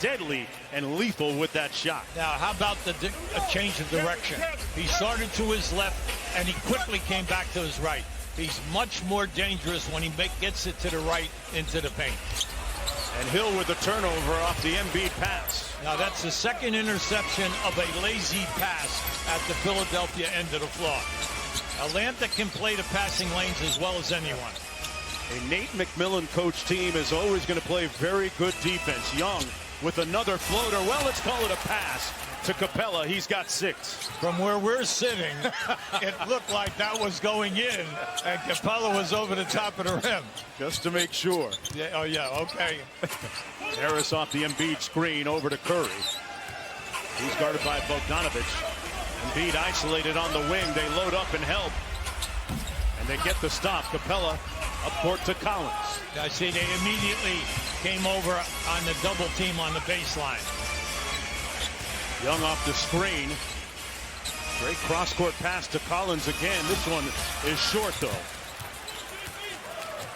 deadly and lethal with that shot. Now, how about a change of direction? He started to his left, and he quickly came back to his right. He's much more dangerous when he gets it to the right into the paint. And Hill with the turnover off the Embiid pass. Now, that's the second interception of a lazy pass at the Philadelphia end of the floor. Atlanta can play the passing lanes as well as anyone. A Nate McMillan coach team is always going to play very good defense. Young with another floater. Well, let's call it a pass to Capella. He's got 6. From where we're sitting, it looked like that was going in, and Capella was over the top of the rim. Just to make sure. Yeah, oh, yeah, okay. Harris off the Embiid screen over to Curry. He's guarded by Bogdanovic. Embiid isolated on the wing. They load up and help. And they get the stop. Capella up court to Collins. I see they immediately came over on the double team on the baseline. Young off the screen. Great cross-court pass to Collins again. This one is short, though.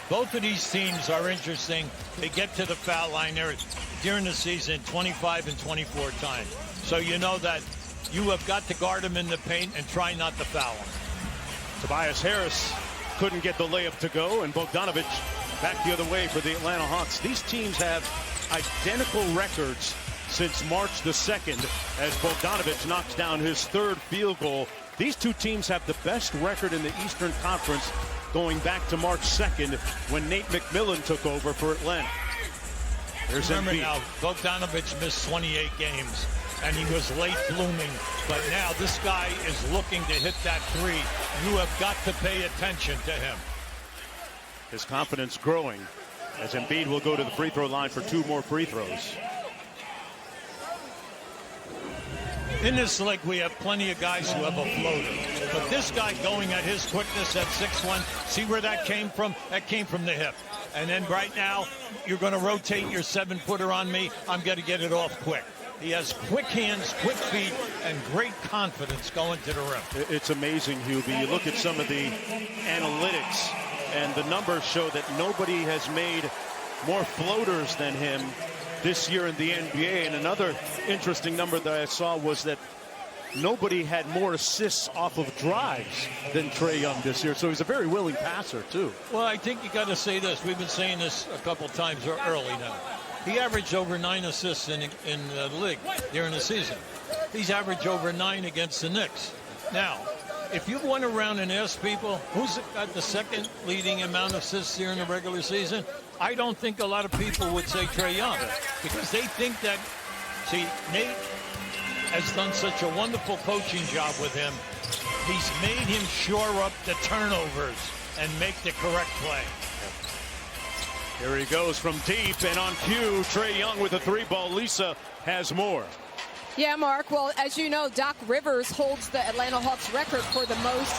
Both of these teams are interesting. They get to the foul line there during the season 25 and 24 times. So you know that you have got to guard them in the paint and try not to foul them. Tobias Harris couldn't get the layup to go, and Bogdanovic back the other way for the Atlanta Hawks. These teams have identical records since March the 2nd as Bogdanovic knocks down his 3rd field goal. These two teams have the best record in the Eastern Conference going back to March 2nd when Nate McMillan took over for Atlanta. There's Remember Embiid. now, Bogdanovic missed 28 games, and he was late blooming. But now this guy is looking to hit that 3. You have got to pay attention to him. His confidence growing as Embiid will go to the free throw line for 2 more free throws. In this league, we have plenty of guys who have a floater. But this guy going at his quickness at 6'1", see where that came from? That came from the hip. And then right now, you're going to rotate your 7-footer on me. I'm going to get it off quick. He has quick hands, quick feet, and great confidence going to the rim. It's amazing, Hubie. You look at some of the analytics, and the numbers show that nobody has made more floaters than him this year in the NBA. And another interesting number that I saw was that nobody had more assists off of drives than Trae Young this year. So he's a very willing passer, too. Well, I think you got to say this. We've been saying this a couple times early now. He averaged over 9 assists in the league during the season. He's averaged over 9 against the Knicks. Now, if you went around and asked people who's got the 2nd leading amount of assists here in the regular season, I don't think a lot of people would say Trae Young, because they think that, see, Nate has done such a wonderful coaching job with him. He's made him shore up the turnovers and make the correct play. Here he goes from deep, and on cue, Trae Young with a 3-ball. Lisa has more. Yeah, Mark. Well, as you know, Doc Rivers holds the Atlanta Hawks record for the most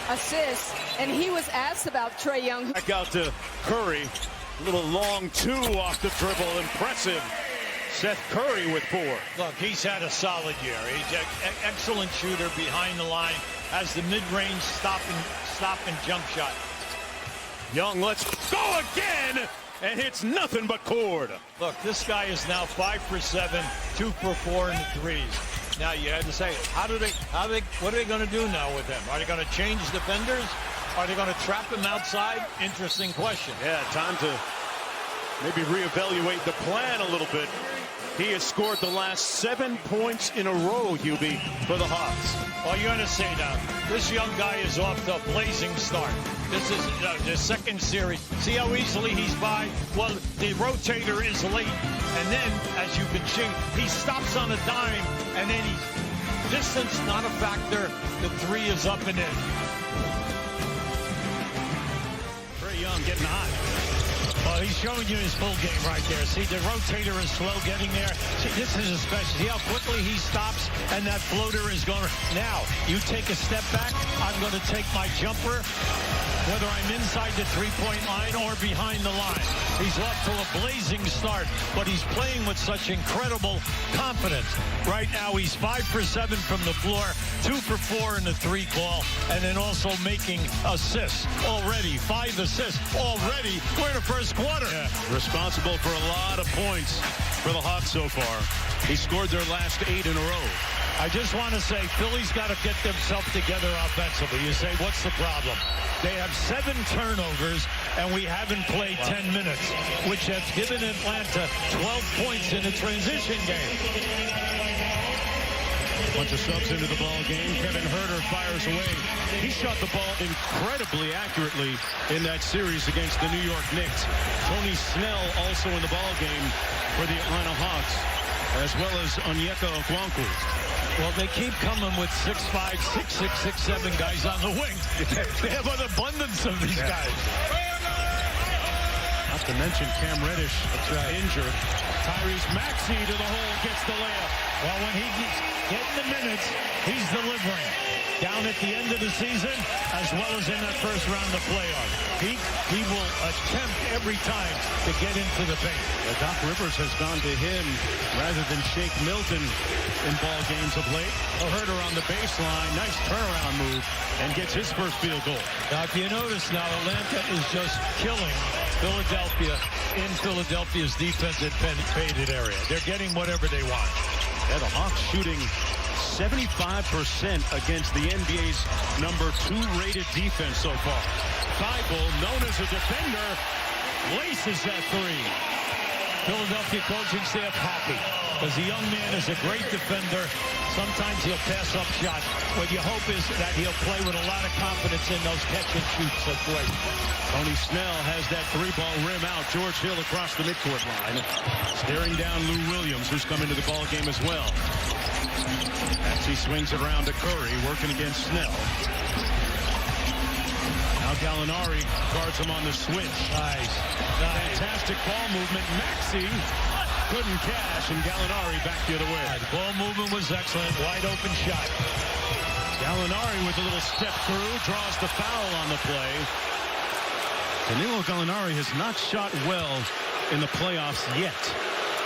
assists, and he was asked about Trae Young. Back out to Curry. A little long 2 off the dribble. Impressive. Seth Curry with 4. Look, he's had a solid year. He's an excellent shooter behind the line, has the mid-range stop and jump shot. Young, let's go again, and hits nothing but cord. Look, this guy is now 5 for 7, 2 for 4 in the threes. Now you had to say, what are they going to do now with him? Are they going to change defenders? Are they going to trap him outside? Interesting question. Yeah, time to maybe reevaluate the plan a little bit. He has scored the last 7 points in a row, Hubie, for the Hawks. Well, you're going to say that. This young guy is off to a blazing start. This is the 2nd series. See how easily he's by? Well, the rotator is late. And then, as you can see, he stops on a dime. And then distance not a factor. The 3 is up and in. Trae Young getting hot. Well, he's showing you his full game right there. See, the rotator is slow getting there. See, this is a special. See how quickly he stops, and that floater is going to... Now, you take a step back. I'm going to take my jumper, whether I'm inside the three-point line or behind the line. He's off to a blazing start, but he's playing with such incredible confidence. Right now, he's 5 for 7 from the floor, 2 for 4 in the 3 ball, and then also making assists already. 5 assists already. We're in the first quarter. Yeah, responsible for a lot of points. for the Hawks so far. He scored their last 8 in a row. I just want to say, Philly's got to get themselves together offensively. You say, what's the problem? They have 7 turnovers, and we haven't played 10 minutes, which has given Atlanta 12 points in the transition game. Bunch of subs into the ball game. Kevin Huerter fires away. He shot the ball incredibly accurately in that series against the New York Knicks. Tony Snell also in the ball game for the Atlanta Hawks, as well as Onyeka Okongwu. Well, they keep coming with 6'5", 6'6", 6'7" guys on the wing. They have an abundance of these guys. Not to mention Cam Reddish injured. Tyrese Maxey to the hole, gets the layup. Well, when he gets getting the minutes, he's delivering. Down at the end of the season, as well as in that first round of playoffs. He will attempt every time to get into the paint. Doc Rivers has gone to him rather than Shake Milton in ball games of late. Huerter on the baseline, nice turnaround move, and gets his first field goal. Now, if you notice now, Atlanta is just killing Philadelphia in Philadelphia's defensive painted area. They're getting whatever they want. Yeah, the Hawks shooting 75% against the NBA's number 2 rated defense so far. Thibault, known as a defender, laces that 3. Philadelphia coaching staff happy because the young man is a great defender. Sometimes he'll pass up shots. What you hope is that he'll play with a lot of confidence in those catch and shoots at play. Tony Snell has that 3-ball rim out. George Hill across the midcourt line, staring down Lou Williams, who's come into the ball game as well. As he swings it around to Curry, working against Snell. Now Gallinari guards him on the switch. Nice. Fantastic ball movement. Maxey couldn't cash, and Gallinari back the other way. The ball movement was excellent. Wide open shot. Gallinari with a little step through, draws the foul on the play. Danilo Gallinari has not shot well in the playoffs yet.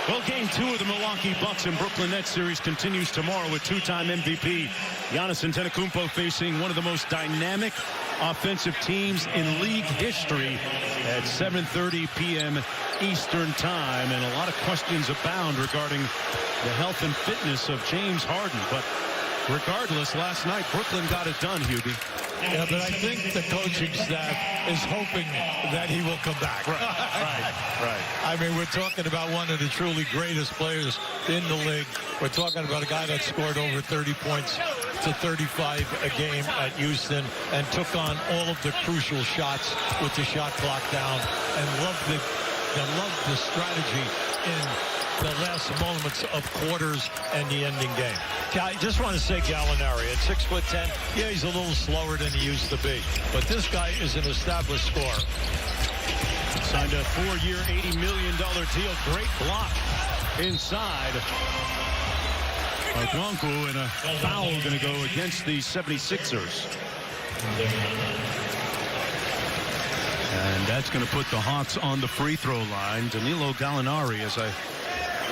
Well, game 2 of the Milwaukee Bucks and Brooklyn Nets series continues tomorrow with 2-time MVP Giannis Antetokounmpo facing one of the most dynamic offensive teams in league history at 7:30 p.m. Eastern time. And a lot of questions abound regarding the health and fitness of James Harden. But regardless, last night Brooklyn got it done, Hubie. Yeah, but I think the coaching staff is hoping that he will come back. Right. I mean, we're talking about one of the truly greatest players in the league. We're talking about a guy that scored over 30 points to 35 a game at Houston and took on all of the crucial shots with the shot clock down and loved the strategy in the last moments of quarters and the ending game. I just want to say Gallinari at 6'10", yeah, he's a little slower than he used to be, but this guy is an established scorer. Signed a 4-year, $80 million deal. Great block inside. Okongwu, and a foul going to go against the 76ers. And that's going to put the Hawks on the free throw line. Danilo Gallinari, as I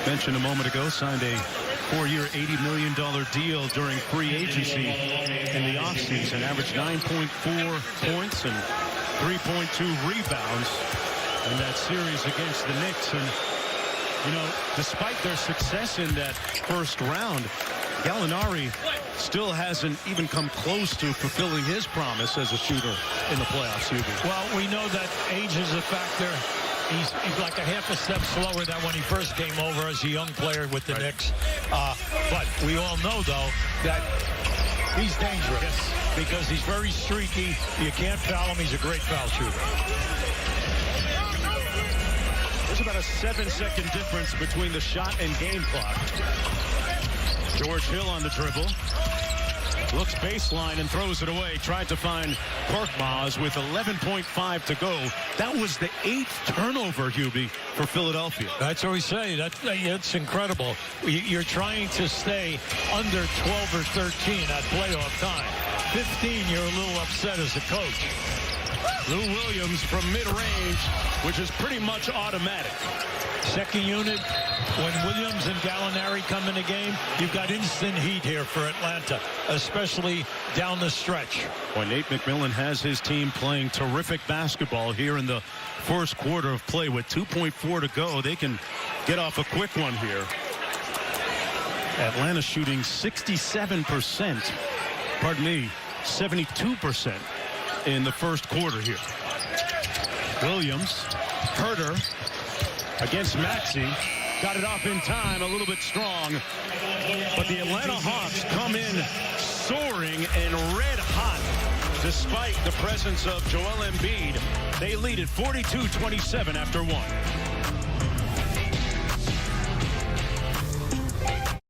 mentioned a moment ago, signed a 4-year, $80 million deal during free agency in the offseason. Averaged 9.4 points and 3.2 rebounds in that series against the Knicks. And, you know, despite their success in that first round, Gallinari still hasn't even come close to fulfilling his promise as a shooter in the playoffs, Hubie. Well, we know that age is a factor. He's like a half a step slower than when he first came over as a young player with the Knicks. But we all know, though, that he's dangerous because he's very streaky. You can't foul him. He's a great foul shooter. There's about a 7-second difference between the shot and game clock. George Hill on the dribble. Looks baseline and throws it away. Tried to find Korkmaz with 11.5 to go. That was the 8th turnover, Hubie, for Philadelphia. That's what we say. That's incredible. You're trying to stay under 12 or 13 at playoff time. 15, you're a little upset as a coach. Lou Williams from mid-range, which is pretty much automatic. Second unit, when Williams and Gallinari come in the game, you've got instant heat here for Atlanta, especially down the stretch. Well, Nate McMillan has his team playing terrific basketball here in the first quarter of play with 2.4 to go. They can get off a quick one here. Atlanta shooting 67%. Pardon me, 72% in the first quarter here. Williams, Herter against Maxey. Got it off in time, a little bit strong. But the Atlanta Hawks come in soaring and red hot despite the presence of Joel Embiid. They lead at 42-27 after one.